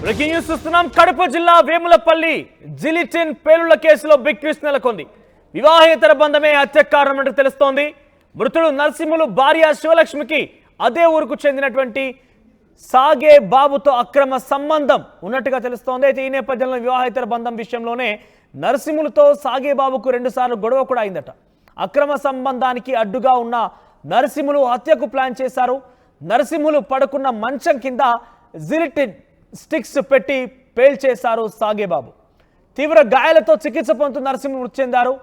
Breaking news చూస్తున్నాం. కడప జిల్లా Vemulapalli gelatine పేలుళ్ల కేసులో బిగ్ ట్విస్ట్ నెలకొంది. వివాహేతర బంధమే హత్య కారణమంటూ తెలుస్తోంది. మృతుడు నరసింహులు భార్య శివలక్ష్మికి అదే ఊరుకు చెందినటువంటి సాగే బాబుతో అక్రమ సంబంధం ఉన్నట్టుగా తెలుస్తోంది. అయితే ఈ నేపథ్యంలో వివాహేతర బంధం విషయంలోనే నరసింహులతో సాగే బాబుకు 2 సార్లు గొడవ కూడా అయిందట. అక్రమ సంబంధానికి అడ్డుగా ఉన్న నరసింహులు హత్యకు ప్లాన్ చేశారు. నరసింహులు పడుకున్న మంచం కింద జిలిటిన్ స్టిక్స్ పెట్టి పేల్చేశారు సాగేబాబు. తీవ్ర గాయాలతో చికిత్స పొందుతున్న నరసింహులు మృతి చెందారు.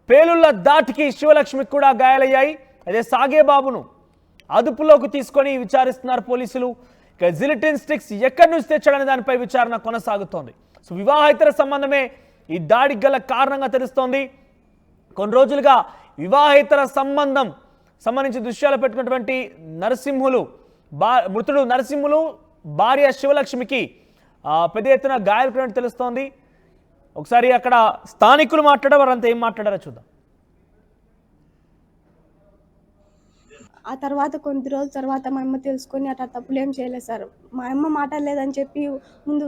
పేలుళ్ల దాటికి శివలక్ష్మికి కూడా గాయాలయ్యాయి. అదే సాగేబాబును అదుపులోకి తీసుకొని విచారిస్తున్నారు పోలీసులు. ఇక జిలిటిన్ స్టిక్స్ ఎక్కడి నుంచి తెచ్చాడనే దానిపై విచారణ కొనసాగుతోంది. సో వివాహేతర సంబంధమే ఈ దాడికి గల కారణంగా తెలుస్తోంది. కొన్ని రోజులుగా వివాహేతర సంబంధించి దృశ్యాలు పెట్టుకున్నటువంటి మృతుడు నరసింహులు భార్య శివలక్ష్మికి పెద్ద ఎత్తున గాయాలు తెలుస్తోంది. ఒకసారి అక్కడ స్థానికులు మాట్లాడారు, వారంతా ఏం మాట్లాడారో చూద్దాం. ఆ తర్వాత కొన్ని రోజుల తర్వాత మా అమ్మ తెలుసుకొని అట్లా తప్పులు ఏం చేయలేదు సార్. మా అమ్మ మాట్లాడలేదని చెప్పి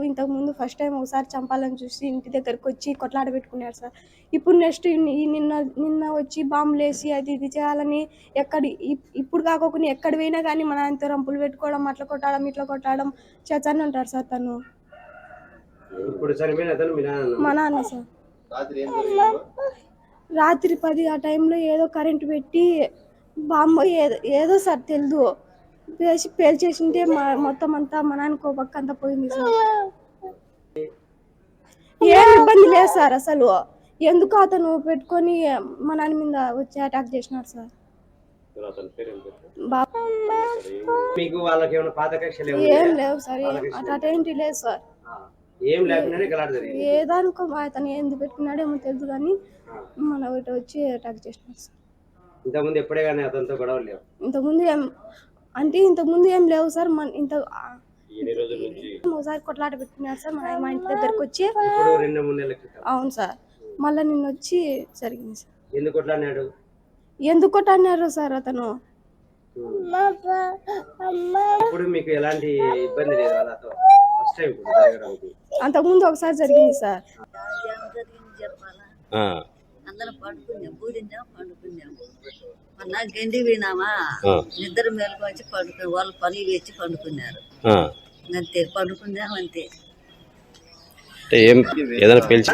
ఇంతకు ముందు ఫస్ట్ టైం ఒకసారి చంపాలని చూసి ఇంటి దగ్గరకు వచ్చి కొట్లాట పెట్టుకున్నారు సార్. ఇప్పుడు నెక్స్ట్ నిన్న వచ్చి బాంబులు వేసి అది ఇది చేయాలని ఇప్పుడు కాకుండా ఎక్కడ పోయినా కానీ మా నాన్నతో రంపులు పెట్టుకోవడం, అట్లా కొట్టడం ఇట్లా కొట్టడం చేస్తాను అంటారు సార్. తను మా నాన్న సార్ రాత్రి 10 ఆ టైంలో ఏదో కరెంటు పెట్టి బాంబు ఏదో సార్ తెలియదు పేల్చేసింటే మొత్తం అంతా మా నాన్నకు పక్క అంతా పోయింది సార్. ఏం ఇబ్బంది లేదు సార్. అసలు ఎందుకు అతను పెట్టుకొని మా నాన్న మీద వచ్చి అటాక్ చేసినారు సార్. ఏం లేవు సార్, అటేంటి లేదు సార్. ఏదానికో అతను ఎందుకు పెట్టుకున్నాడో ఏమో తెలుసు కానీ మన ఒకటి వచ్చి అటాక్ చేసినారు సార్. ఇంతకుముందు ఎప్పుడే కానీ అతనితో గొడవలు లేవు. ఇంతకుముందు ఏం లేవు సార్. ఒకసారి కొట్లాట పెట్టుకున్నారు సార్ మా ఇంటి దగ్గరకు వచ్చి. 2-3 నెలల క్రితం. అవును సార్. మళ్ళీ నిన్న వచ్చి జరిగింది సార్. ఎందుకు కొట్లాడినారు సార్ అతను? ఇప్పుడు మీకు ఎలాంటి ఇబ్బంది లేదు వాళ్ళతో? ఫస్ట్ టైం అంతకుముందు ఒకసారి జరిగింది సార్. అందరం పండుకున్నాం, పండుకున్నాం. మొన్న గండి పోయినామా, నిద్ర మేలకు వచ్చి పండుకున్నాం. వాళ్ళు పని వేసి పండుకున్నారు. అంతే, పండుకున్నాం అంతే. ఏదైనా పేల్చి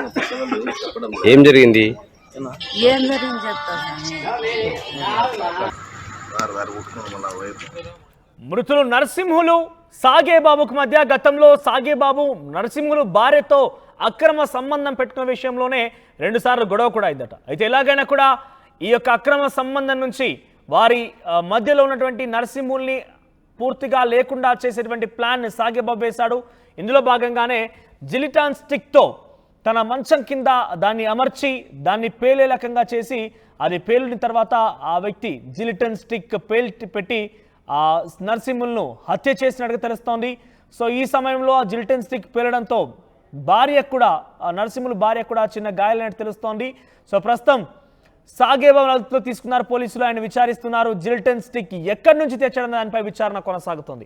ఏం జరిగింది? ఏం జరిగింది చెప్తాను. మృతులు నరసింహులు సాగేబాబుకు మధ్య గతంలో సాగేబాబు నరసింహులు భార్యతో అక్రమ సంబంధం పెట్టుకున్న విషయంలోనే 2 సార్లు గొడవ కూడా అయిందట. అయితే ఎలాగైనా కూడా ఈ యొక్క అక్రమ సంబంధం నుంచి వారి మధ్యలో ఉన్నటువంటి నరసింహుల్ని పూర్తిగా లేకుండా చేసేటువంటి ప్లాన్ సాగేబాబు వేశాడు. ఇందులో భాగంగానే జిలిటాన్ స్టిక్తో తన మంచం కింద దాన్ని అమర్చి దాన్ని పేలే రకంగా చేసి అది పేలిన తర్వాత ఆ వ్యక్తి జిలిటన్ స్టిక్ పెట్టి ఆ నరసింహులను హత్య చేసినట్టుగా తెలుస్తోంది. సో ఈ సమయంలో ఆ జిలిటన్ స్టిక్ పేలడంతో నరసింహులు భార్య కూడా చిన్న గాయాలైనట్టు తెలుస్తోంది. సో ప్రస్తుతం సాగేబాబు అదుపులో తీసుకున్నారు పోలీసులు. ఆయన విచారిస్తున్నారు. జిలిటన్ స్టిక్ ఎక్కడి నుంచి తెచ్చడం దానిపై విచారణ కొనసాగుతోంది.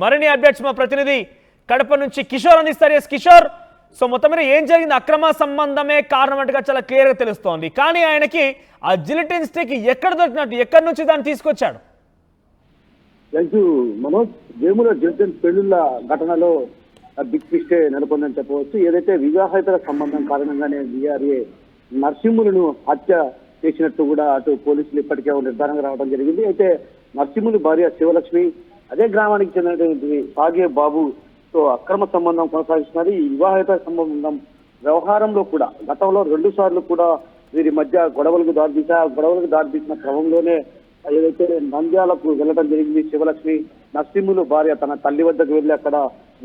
మరిన్ని అప్డేట్స్ మా ప్రతినిధి కడప నుంచి కిషోర్ అందిస్తారు. కిషోర్, సో మొత్తం మీద ఏం జరిగింది? అక్రమ సంబంధమే కారణం అంటగా చాలా క్లియర్గా తెలుస్తోంది. కానీ ఆయనకి ఆ జిలిటిన్ స్టిక్ ఎక్కడ దొరికినట్టు, ఎక్కడి నుంచి దాన్ని తీసుకొచ్చాడు? మనోజ్, వేముల జిలిటిన్ పెళ్లిళ్ల ఘటనలో బిగ్ ట్విస్టే నెలకొందని చెప్పవచ్చు. ఏదైతే వివాహేతర సంబంధం కారణంగానే వీఆర్ఏ నరసింహులను హత్య చేసినట్టు కూడా అటు పోలీసులు ఇప్పటికే నిర్ధారణగా రావడం జరిగింది. అయితే నరసింహులు భార్య శివలక్ష్మి అదే గ్రామానికి చెందినటువంటి సాగే బాబుతో అక్రమ సంబంధం కొనసాగిస్తున్నారు. ఈ వివాహేతర సంబంధం వ్యవహారంలో కూడా గతంలో 2 సార్లు కూడా వీరి మధ్య గొడవలకు దారితీసిన క్రమంలోనే ఏదైతే నంద్యాలకు వెళ్ళడం జరిగింది శివలక్ష్మి. నరసింహులు భార్య తన తల్లి వద్దకు వెళ్ళి అక్కడ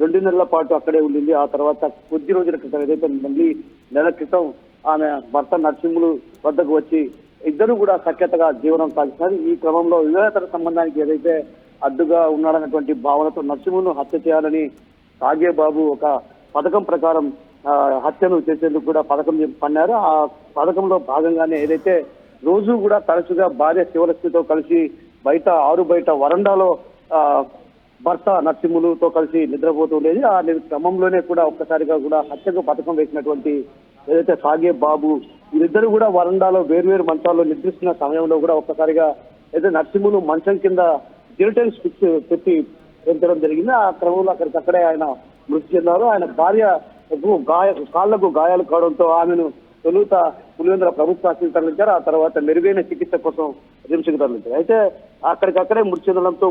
2 నెలల పాటు అక్కడే ఉండింది. ఆ తర్వాత కొద్ది రోజుల క్రితం ఏదైతే మళ్ళీ నెల క్రితం ఆమె భర్త నరసింహులు వద్దకు వచ్చి ఇద్దరు కూడా సఖ్యతగా జీవనం సాగిస్తున్నారు. ఈ క్రమంలో వివాహేతర సంబంధానికి ఏదైతే అడ్డుగా ఉన్నాడన్నటువంటి భావనతో నరసింహులను హత్య చేయాలని సాగే బాబు ఒక పథకం ప్రకారం హత్యను చేసేందుకు కూడా పథకం పన్నారు. ఆ పథకంలో భాగంగానే ఏదైతే రోజు కూడా తరచుగా భార్య శివలక్ష్మితో కలిసి ఆరు బయట వరండాలో భర్త నరసింహులతో కలిసి నిద్రపోతుండేది. ఆ క్రమంలోనే కూడా ఒక్కసారిగా కూడా హత్యకు పథకం వేసినటువంటి ఏదైతే సాగే బాబు, వీరిద్దరు కూడా వరండాలో వేర్వేరు మంచాల్లో నిద్రిస్తున్న సమయంలో కూడా ఒక్కసారిగా ఏదైతే నరసింహులు మంచం కింద జిలిటైన్ స్టిక్స్ పెట్టి పెంచడం జరిగింది. ఆ క్రమంలో అక్కడికక్కడే ఆయన మృతి చెందారు. ఆయన భార్య కాళ్లకు గాయాలు కావడంతో ఆమెను తొలుత పులివెందుల ప్రభుత్వ ఆసుపత్రికి తరలించారు. ఆ తర్వాత మెరుగైన చికిత్స కోసం రిమ్స్కి తరలించారు. అయితే అక్కడికక్కడే మృతి చెందడంతో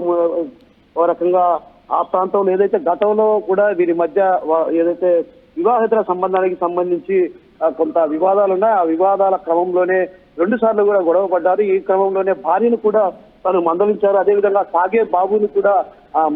ఓ రకంగా ఆ ప్రాంతంలో ఏదైతే గతంలో కూడా వీరి మధ్య ఏదైతే వివాహేతర సంబంధానికి సంబంధించి కొంత వివాదాలు ఉన్నాయి. ఆ వివాదాల క్రమంలోనే 2 సార్లు కూడా గొడవ పడ్డారు. ఈ క్రమంలోనే భార్యను కూడా తను మందలించారు. అదేవిధంగా సాగే బాబుని కూడా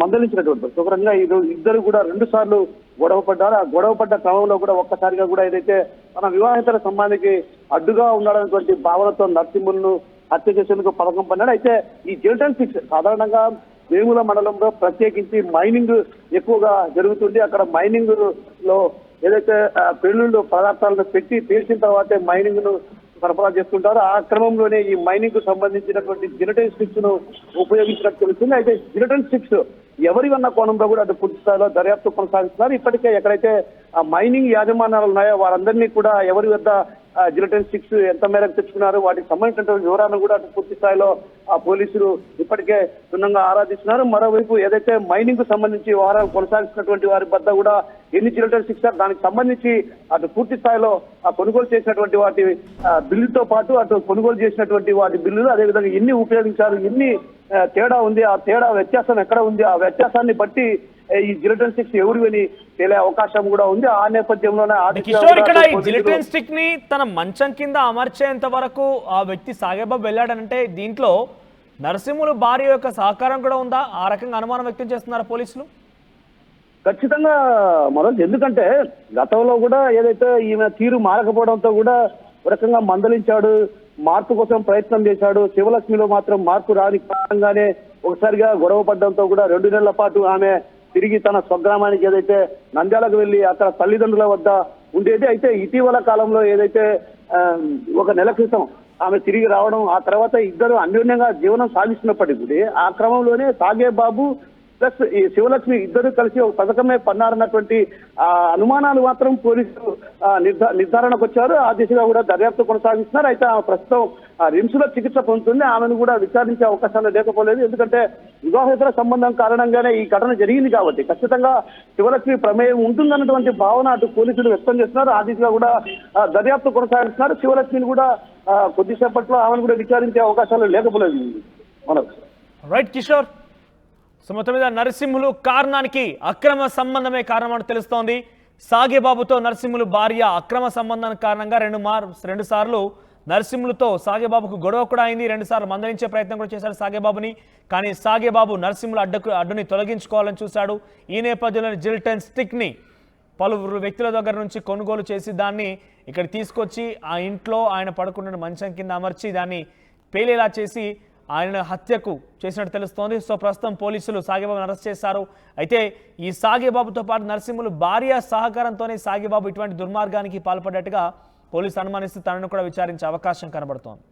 మందలించినటువంటి సుఖరంగా ఇద్దరు కూడా 2 సార్లు గొడవ పడ్డారు. ఆ గొడవ పడ్డ క్రమంలో కూడా ఒక్కసారిగా కూడా ఏదైతే తన వివాహేతర సంబంధానికి అడ్డుగా ఉన్నాడనేటువంటి భావనతో నరసింహులను హత్య చేసేందుకు పథకం పన్నాడు. అయితే ఈ జిలిటైన్ స్టిక్స్ సాధారణంగా వేముల మండలంలో ప్రత్యేకించి మైనింగ్ ఎక్కువగా జరుగుతుంది. అక్కడ మైనింగ్ లో ఏదైతే పెళ్లిళ్ళు పదార్థాలను పెట్టి పేర్చిన తర్వాతే మైనింగ్ ను సరఫరా చేస్తుంటారు. ఆ క్రమంలోనే ఈ మైనింగ్ కు సంబంధించినటువంటి జిలిటైన్ స్టిక్స్ ను ఉపయోగించినట్టు తెలుస్తుంది. అయితే జిలిటైన్ స్టిక్స్ ఎవరి వన్న కోణంలో కూడా అటు పూర్తి స్థాయిలో దర్యాప్తు కొనసాగిస్తున్నారు. ఇప్పటికే ఎక్కడైతే మైనింగ్ యాజమాన్యాలు ఉన్నాయో వారందరినీ కూడా ఎవరి వద్ద జిలిటైన్ స్టిక్స్ ఎంత మేరకు తెచ్చుకున్నారు, వాటికి సంబంధించినటువంటి వివరాలను కూడా అటు పూర్తి స్థాయిలో పోలీసులు ఇప్పటికే క్షుణ్ణంగా ఆరాధిస్తున్నారు. మరోవైపు ఏదైతే మైనింగ్ కు సంబంధించి వ్యవహారం కొనసాగిస్తున్నటువంటి వారి వద్ద కూడా ఎన్ని జిలిటైన్ స్టిక్స్ దానికి సంబంధించి అటు పూర్తి స్థాయిలో కొనుగోలు చేసినటువంటి వాటి బిల్లుతో పాటు అటు కొనుగోలు చేసినటువంటి వాటి బిల్లులు, అదేవిధంగా ఎన్ని ఉపయోగించారు, ఎన్ని తేడా ఉంది, ఆ తేడా వ్యత్యాసం ఎక్కడ ఉంది, ఆ వ్యత్యాసాన్ని బట్టి ఈ జిలిటైన్ స్టిక్స్ ఎవరివని తేలే అవకాశం కూడా ఉంది. ఆ నేపథ్యంలోనే కిషోర్ ఇక్కడ ఈ జిలిటైన్ స్టిక్ ని తన మంచం కింద అమర్చేంత వరకు ఆ వ్యక్తి సాగేబాబు వెళ్ళాడంటే దీంట్లో నరసింహులు భార్య యొక్క సహకారం కూడా ఉందా? ఆ రకంగా అనుమానం వ్యక్తం చేస్తున్నారు పోలీసులు. ఖచ్చితంగా మనోజ్, ఎందుకంటే గతంలో కూడా ఏదైతే ఈమె తీరు మారకపోవడంతో కూడా ఒక రకంగా మందలించాడు, మార్పు కోసం ప్రయత్నం చేశాడు. శివలక్ష్మిలో మాత్రం మార్పు రాని కారణంగానే ఒకసారిగా గొడవ పడడంతో కూడా 2 నెలల పాటు ఆమె తిరిగి తన స్వగ్రామానికి ఏదైతే నంద్యాలకు వెళ్లి అక్కడ తల్లిదండ్రుల వద్ద ఉండేది. అయితే ఇటీవల కాలంలో ఏదైతే 1 నెల క్రితం ఆమె తిరిగి రావడం, ఆ తర్వాత ఇద్దరు అన్యోన్యంగా జీవనం సాగిస్తున్నప్పటికీ ఆ క్రమంలోనే సాగే బాబు ప్లస్ ఈ శివలక్ష్మి ఇద్దరు కలిసి ఒక పథకమే పన్నారన్నటువంటి అనుమానాలు మాత్రం పోలీసులు నిర్ధారణకు వచ్చారు. ఆ దిశగా కూడా దర్యాప్తు కొనసాగిస్తున్నారు. అయితే ఆమె ప్రస్తుతం రిమ్స్ లో చికిత్స పొందుతుంది. ఆమెను కూడా విచారించే అవకాశాలు లేకపోలేదు. ఎందుకంటే వివాహేతర సంబంధం కారణంగానే ఈ ఘటన జరిగింది కాబట్టి ఖచ్చితంగా శివలక్ష్మి ప్రమేయం ఉంటుందన్నటువంటి భావన అటు పోలీసులు వ్యక్తం చేస్తున్నారు. ఆ దిశగా కూడా దర్యాప్తు కొనసాగిస్తున్నారు. శివలక్ష్మిని కూడా కొద్దిసేపట్లో ఆమెను కూడా విచారించే అవకాశాలు లేకపోలేదు. రైట్ కిషోర్. సో మొత్తం మీద నరసింహులు కారణానికి అక్రమ సంబంధమే కారణమని తెలుస్తోంది. సాగేబాబుతో నరసింహులు భార్య అక్రమ సంబంధానికి కారణంగా 2 సార్లు నరసింహులతో సాగేబాబుకు గొడవ కూడా అయింది. 2 సార్లు మందలించే ప్రయత్నం కూడా చేశాడు సాగేబాబుని. కానీ సాగేబాబు నరసింహులు అడ్డుని తొలగించుకోవాలని చూశాడు. ఈ నేపథ్యంలో జిలిటైన్ స్టిక్ని పలువురు వ్యక్తుల దగ్గర నుంచి కొనుగోలు చేసి దాన్ని ఇక్కడ తీసుకొచ్చి ఆ ఇంట్లో ఆయన పడుకున్న మంచం కింద అమర్చి దాన్ని పేలేలా చేసి ఆయన హత్యకు చేసినట్టు తెలుస్తోంది. సో ప్రస్తుతం పోలీసులు సాగేబాబును అరెస్ట్ చేశారు. అయితే ఈ సాగేబాబుతో పాటు నరసింహులు భార్య సహకారంతోనే సాగేబాబు ఇటువంటి దుర్మార్గానికి పాల్పడ్డట్టుగా పోలీసులు అనుమానిస్తూ తనను కూడా విచారించే అవకాశం కనబడుతోంది.